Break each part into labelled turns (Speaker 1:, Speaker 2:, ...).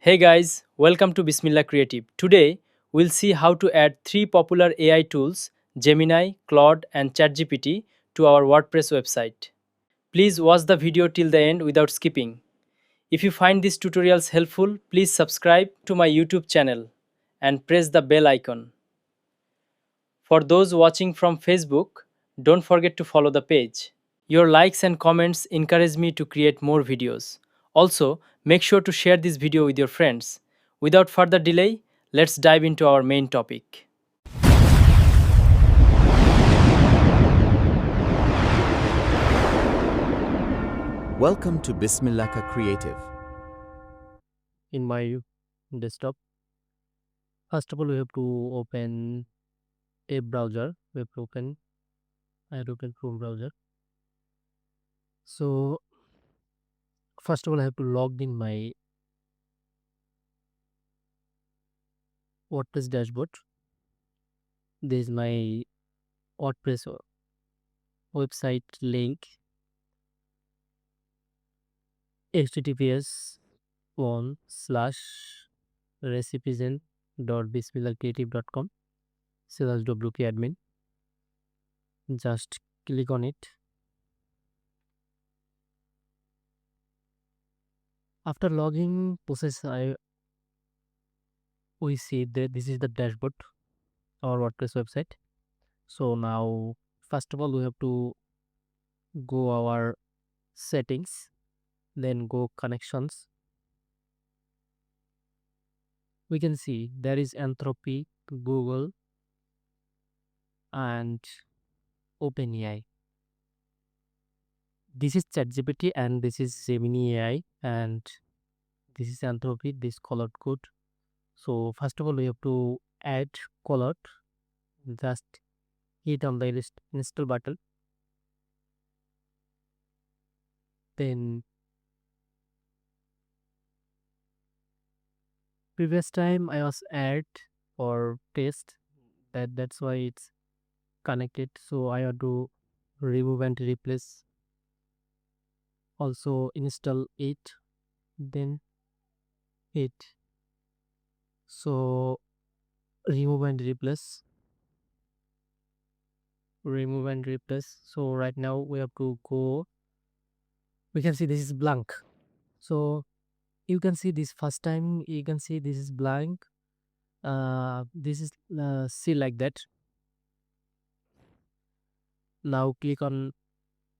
Speaker 1: Hey guys, welcome to Bismillah Creative. Today, we'll see how to add three popular AI tools Gemini, Claude, and ChatGPT to our WordPress website. Please watch the video till the end without skipping. If you find these tutorials helpful, please subscribe to my YouTube channel and press the bell icon. For those watching from Facebook, don't forget to follow the page. Your likes and comments encourage me to create more videos. Also, make sure to share this video with your friends. Without further delay, let's dive into our main topic.
Speaker 2: Welcome to Bismillaka Creative.
Speaker 3: In my desktop. First of all, we have to open a browser. We have to open Chrome browser. So first of all, I have to log in my WordPress dashboard. This is my WordPress website link. https://recipizen.bismillahcreative.com/wp-admin. Just click on it. After logging process, we see that this is the dashboard, our WordPress website. So now, first of all, we have to go our settings, then go connections. We can see there is Anthropy, Google, and OpenAI. This is ChatGPT and this is Gemini AI, and this is Anthropy, this colored code. So first of all, we have to add colored. Just hit on the install button. Then previous time I was add or test, that's why it's connected. So I have to remove and replace. Also install it, then it. So remove and replace. So right now we have to go. We can see this is blank. So you can see this first time. You can see this is blank. This is see like that. Now click on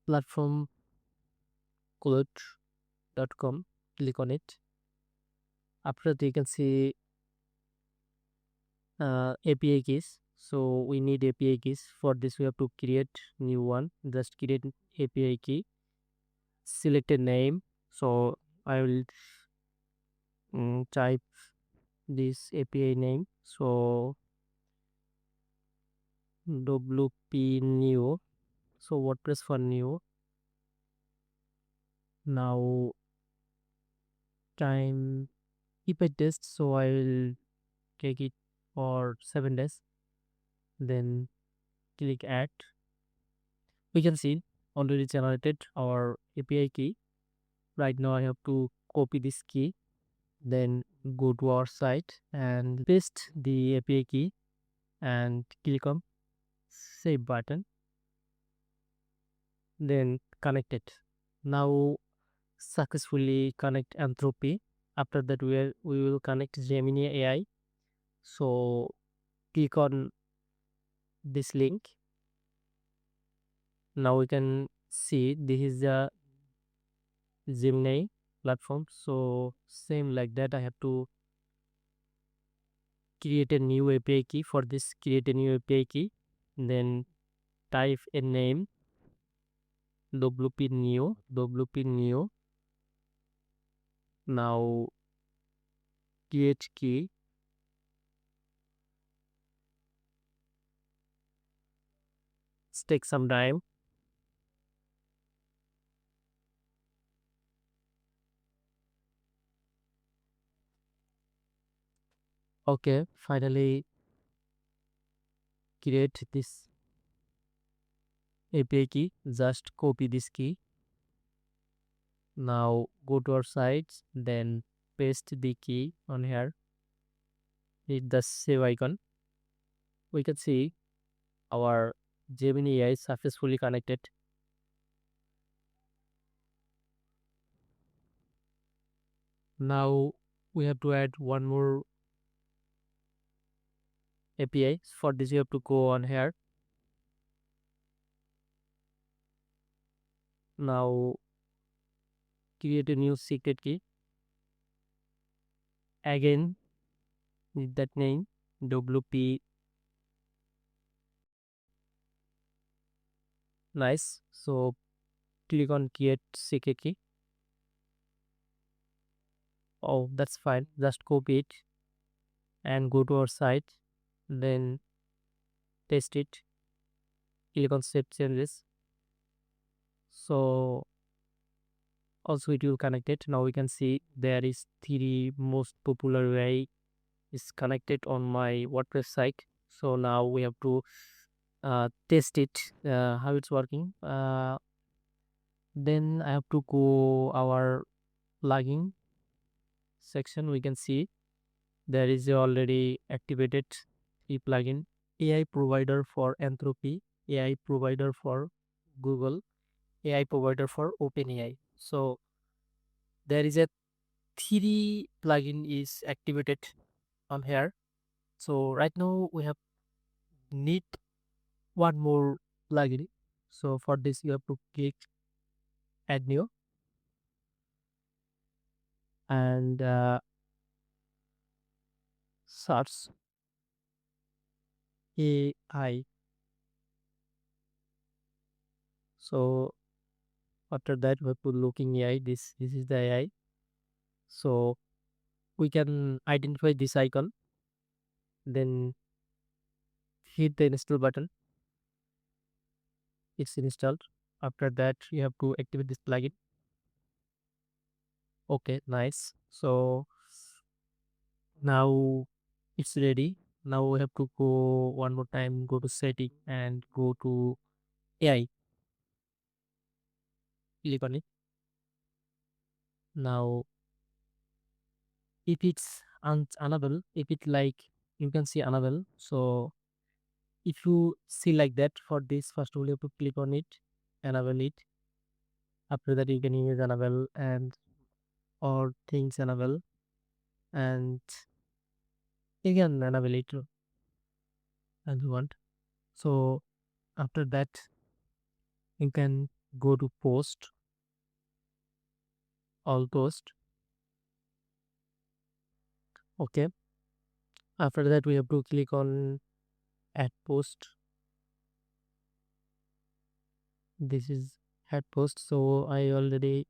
Speaker 3: platform.cloud.com. Click on it. After that you can see API keys. So we need API keys. For this we have to create new one. Just create API key. Select a name. So I will type this API name. So WP new. So WordPress for new. Now time keep a test. So I will take it for 7 days. Then click add. We can see already generated our API key. Right now I have to copy this key, then go to our site and paste the API key and click on save button, then connect it. Now successfully connect Anthropy. After that we will connect Gemini AI. So click on this link. Now we can see this is the Gemini platform. So same like that, I have to create a new API key. For this, create a new API key, then type a name WP new. Now create key. It takes some time. Okay, finally create this API key. Just copy this key. Now go to our sites, then paste the key on here, hit the save icon. We can see our Gemini AI is successfully connected. Now we have to add one more API. For this, you have to go on here. Now create a new secret key. Again, with that name WP. Nice. So click on create secret key. Oh, that's fine. Just copy it and go to our site. Then test it. Click on save changes. So also it will connect it. Now we can see there is three most popular way is connected on my WordPress site. So now we have to test it how it's working. Then I have to go our plugin section. We can see there is already activated e plugin, AI provider for Anthropy, AI provider for Google, AI provider for OpenAI. So there is a three plugin is activated on here. So right now we have need one more plugin. So for this you have to click add new and search AI. So after that we have to looking AI. This is the AI. So we can identify this icon, then hit the install button. It's installed. After that you have to activate this plugin. Okay, nice. So now it's ready. Now we have to go one more time, go to setting and go to AI. Click on it. Now if it's unable, if it like you can see unable. So if you see like that, for this first of all you have to click on it, enable it. After that you can use enable and or things enable, and you can enable it as you want. So after that you can go to post, all post. Okay, after that we have to click on add post. This is add post. So I already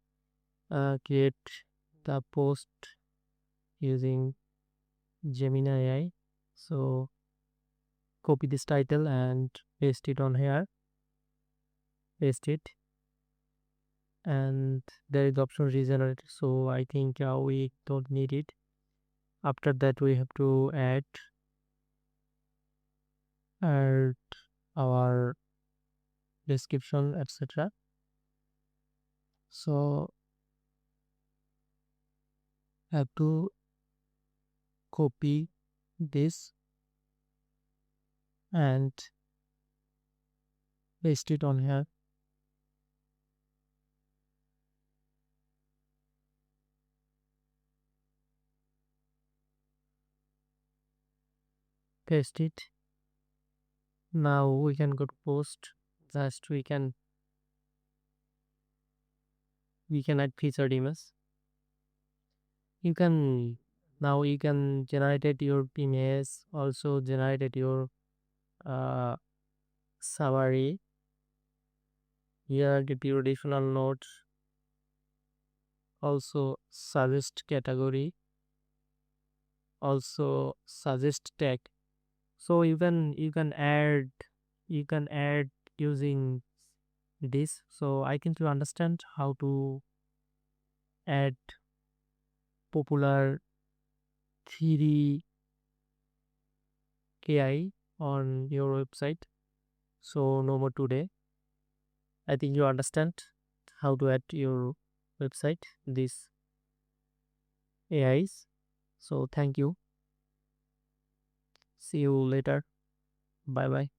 Speaker 3: create the post using Gemini AI. So copy this title and paste it on here, paste it, and there is option regenerate. So I think we don't need it. After that we have to add our description, etc. So have to copy this and paste it on here. Paste it. Now we can go to post. Just we can add featured image. You can now you can generate your image, also generate your uh, summary. Here the traditional notes, also suggest category, also suggest tag. So you can add using this. So I think you understand how to add popular 3D KI on your website. So no more today. I think you understand how to add your website this. AIs. So thank you. See you later. Bye bye.